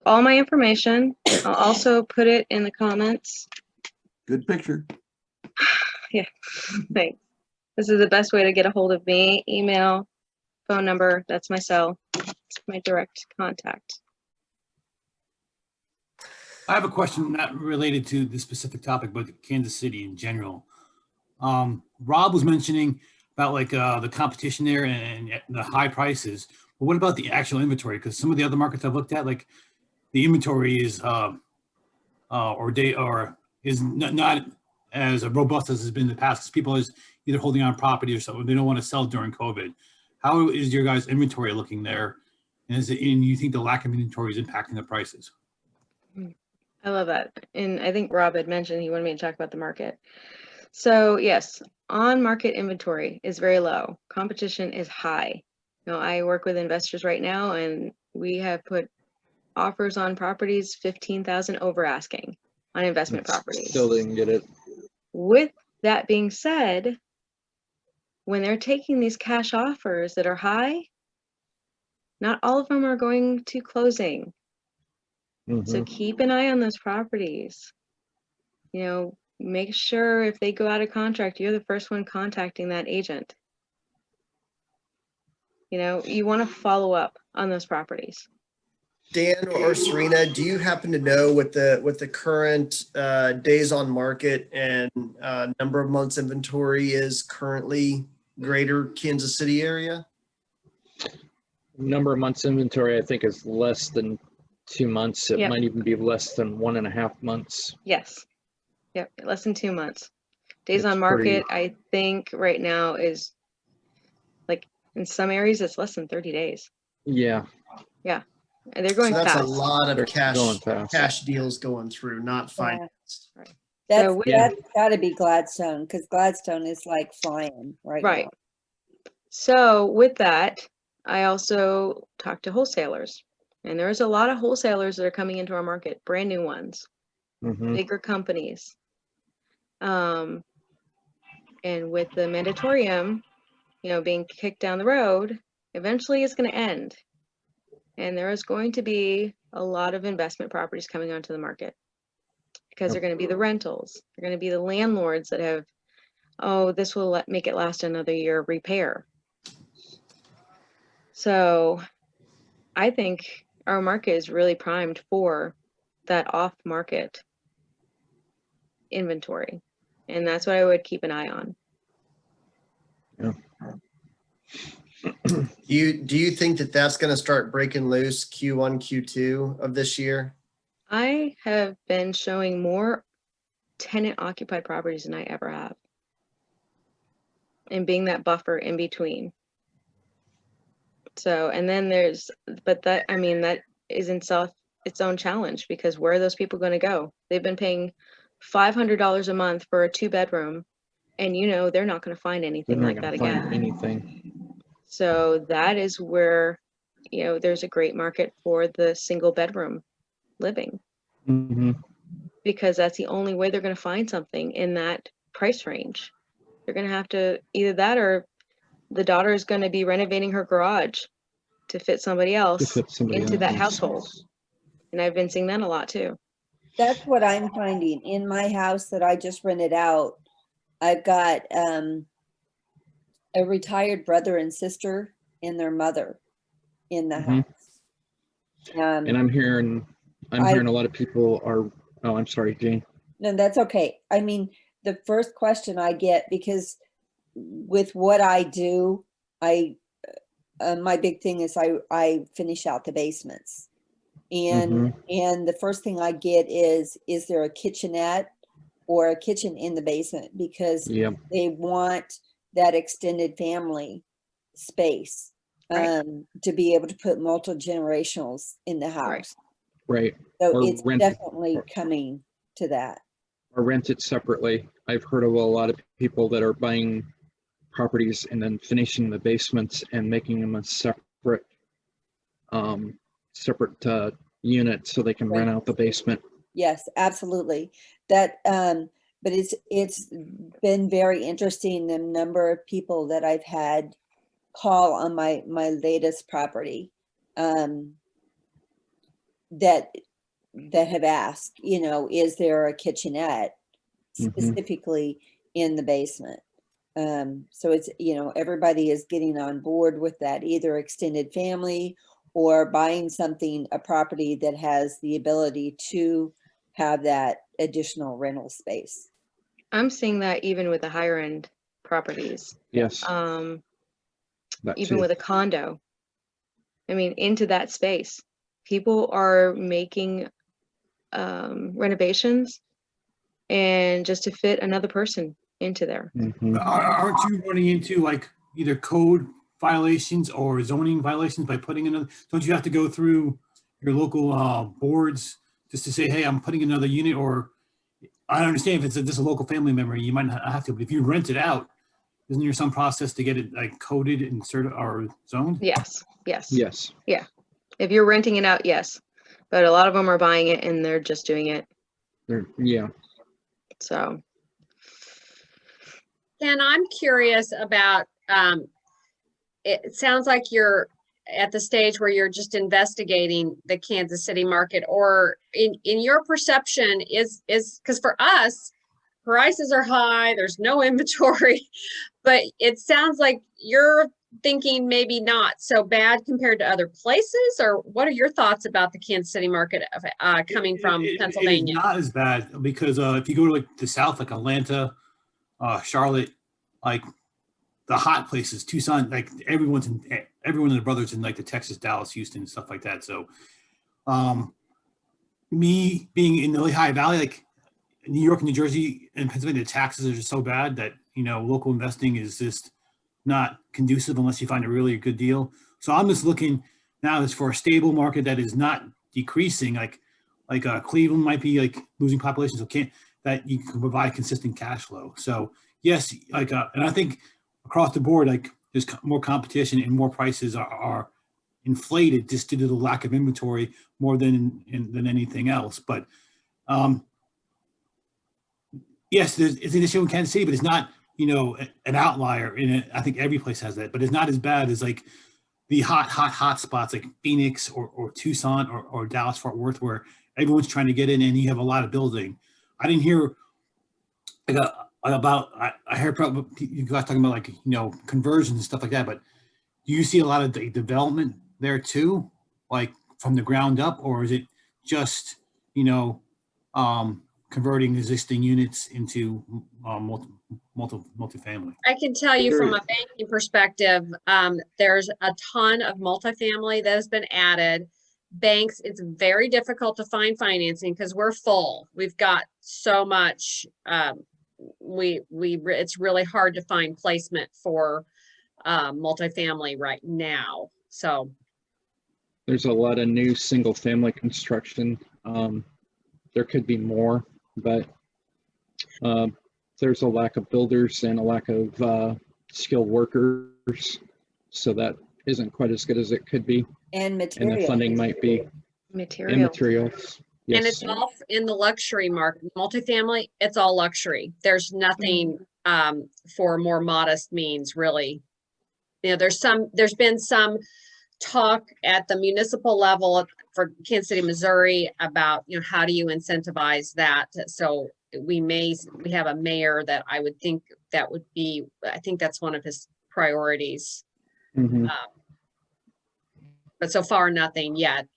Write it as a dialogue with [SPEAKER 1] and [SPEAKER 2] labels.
[SPEAKER 1] all my information. I'll also put it in the comments.
[SPEAKER 2] Good picture.
[SPEAKER 1] Yeah, thanks. This is the best way to get a hold of me. Email, phone number, that's my cell. It's my direct contact.
[SPEAKER 3] I have a question not related to the specific topic, but Kansas City in general. Rob was mentioning about like the competition there and the high prices. But what about the actual inventory? Because some of the other markets I've looked at, like the inventory is is not as robust as has been in the past. Because people is either holding on property or something. They don't want to sell during COVID. How is your guys' inventory looking there? And you think the lack of inventory is impacting the prices?
[SPEAKER 1] I love that. And I think Rob had mentioned he wanted me to talk about the market. So yes, on market inventory is very low. Competition is high. You know, I work with investors right now and we have put offers on properties 15,000 over asking on investment properties.
[SPEAKER 4] Still didn't get it.
[SPEAKER 1] With that being said, when they're taking these cash offers that are high, not all of them are going to closing. So keep an eye on those properties. You know, make sure if they go out of contract, you're the first one contacting that agent. You know, you want to follow up on those properties.
[SPEAKER 5] Dan or Serena, do you happen to know what the current days on market and number of months inventory is currently greater Kansas City area?
[SPEAKER 4] Number of months inventory, I think, is less than 2 months. It
[SPEAKER 1] Yep.
[SPEAKER 4] might even be less than 1.5 months.
[SPEAKER 1] Yes. Yep. Less than 2 months. Days
[SPEAKER 4] It's
[SPEAKER 1] on market, I think right now is like in some areas it's less than 30 days.
[SPEAKER 4] Yeah.
[SPEAKER 1] Yeah. And they're going
[SPEAKER 5] So that's
[SPEAKER 1] fast.
[SPEAKER 5] a lot
[SPEAKER 4] They're
[SPEAKER 5] of cash
[SPEAKER 4] going fast.
[SPEAKER 5] deals going through, not financed.
[SPEAKER 1] So with-
[SPEAKER 4] Yeah.
[SPEAKER 6] That's gotta be Gladstone, because Gladstone is like flying right
[SPEAKER 1] Right.
[SPEAKER 6] now.
[SPEAKER 1] So with that, I also talk to wholesalers. And there's a lot of wholesalers that are coming into our market, brand new ones, bigger companies. And with the mandatorium, you know, being kicked down the road, eventually it's going to end. And there is going to be a lot of investment properties coming onto the market because they're going to be the rentals. They're going to be the landlords that have, oh, this will make it last another year of repair. So I think our market is really primed for that off-market inventory. And that's what I would keep an eye on.
[SPEAKER 5] Do you think that that's going to start breaking loose Q1, Q2 of this year?
[SPEAKER 1] I have been showing more tenant occupied properties than I ever have. And being that buffer in between. So, and then but that, I mean, that is in its own challenge because where are those people going to go? They've been paying $500 a month for a 2-bedroom and you know, they're not going to find anything like that again.
[SPEAKER 4] Anything.
[SPEAKER 1] So that is where, you know, there's a great market for the single bedroom living because that's the only way they're going to find something in that price range. They're going to have to either that or the daughter is going to be renovating her garage to fit somebody else into that household. And I've been seeing that a lot too.
[SPEAKER 6] That's what I'm finding in my house that I just rented out. I've got a retired brother and sister and their mother in the house.
[SPEAKER 4] And I'm hearing a lot of people are, oh, I'm sorry, Jane.
[SPEAKER 6] No, that's okay. I mean, the first question I get, because with what I do, my big thing is I finish out the basements. And the first thing I get is there a kitchenette or a kitchen in the basement? Because they want that extended family space to be able to put multi-generationals in the house.
[SPEAKER 4] Right.
[SPEAKER 6] So
[SPEAKER 4] Or
[SPEAKER 6] it's
[SPEAKER 4] rent
[SPEAKER 6] definitely coming to that.
[SPEAKER 4] Or rent it separately. I've heard of a lot of people that are buying properties and then finishing the basements and making them a separate unit so they can rent out the basement.
[SPEAKER 6] Yes, absolutely. That, but it's been very interesting, the number of people that I've had call on my latest property. that have asked, you know, is there a kitchenette specifically in the basement? So it's, you know, everybody is getting on board with that, either extended family or buying something, a property that has the ability to have that additional rental space.
[SPEAKER 1] I'm seeing that even with the higher end properties,
[SPEAKER 4] Yes.
[SPEAKER 1] even
[SPEAKER 4] too.
[SPEAKER 1] with a condo. I mean, into that space, people are making renovations and just to fit another person into there.
[SPEAKER 3] Aren't you running into like either code violations or zoning violations by putting another? Don't you have to go through your local boards just to say, hey, I'm putting another unit? Or I understand if it's just a local family member, you might not have to. But if you rent it out, isn't there some process to get it like coded and certified or zoned?
[SPEAKER 1] Yes.
[SPEAKER 4] Yes.
[SPEAKER 1] Yeah. If you're renting it out, yes. But a lot of them are buying it and they're just doing it.
[SPEAKER 4] Yeah.
[SPEAKER 1] So.
[SPEAKER 2] And I'm curious about, it sounds like you're at the stage where you're just investigating the Kansas City market, or in your perception is, because for us, prices are high, there's no inventory, but it sounds like you're thinking maybe not so bad compared to other places, or what are your thoughts about the Kansas City market coming from Pennsylvania?
[SPEAKER 3] It is not as bad because if you go to like the South, like Atlanta, Charlotte, like the hot places, Tucson, like everyone and their brothers in like the Texas, Dallas, Houston, stuff like that. So me being in the Lehigh Valley, like New York, New Jersey, and Pennsylvania, the taxes are just so bad that, you know, local investing is just not conducive unless you find a really good deal. So I'm just looking now is for a stable market that is not decreasing, like Cleveland might be like losing population, so that you can provide consistent cash flow. So yes, like and I think across the board, like there's more competition and more prices are inflated just due to the lack of inventory more than anything else. But yes, it's an issue in Kansas City, but it's not, you know, an outlier in it. I think every place has that, but it's not as bad as like the hot spots like Phoenix or Tucson or Dallas, Fort Worth, where everyone's trying to get in and you have a lot of building. I didn't hear I heard probably you guys talking about like, you know, conversions and stuff like that, but do you see a lot of development there too, like from the ground up, or is it just, you know, converting existing units into multifamily?
[SPEAKER 2] I can tell you from a banking perspective, there's a ton of multifamily that has been added. Banks, it's very difficult to find financing because we're full. We've got so much. It's really hard to find placement for multifamily right now. So
[SPEAKER 4] There's a lot of new single family construction. There could be more, but there's a lack of builders and a lack of skilled workers. So that isn't quite as good as it could be.
[SPEAKER 6] And materials.
[SPEAKER 4] And the funding might be.
[SPEAKER 1] Material.
[SPEAKER 4] And materials. Yes.
[SPEAKER 2] And it's all in the luxury market. Multifamily, it's all luxury. There's nothing for more modest means, really. You know, there's been some talk at the municipal level for Kansas City, Missouri about, you know, how do you incentivize that? So we have a mayor that I would think that would be, I think that's one of his priorities. But so far, nothing yet.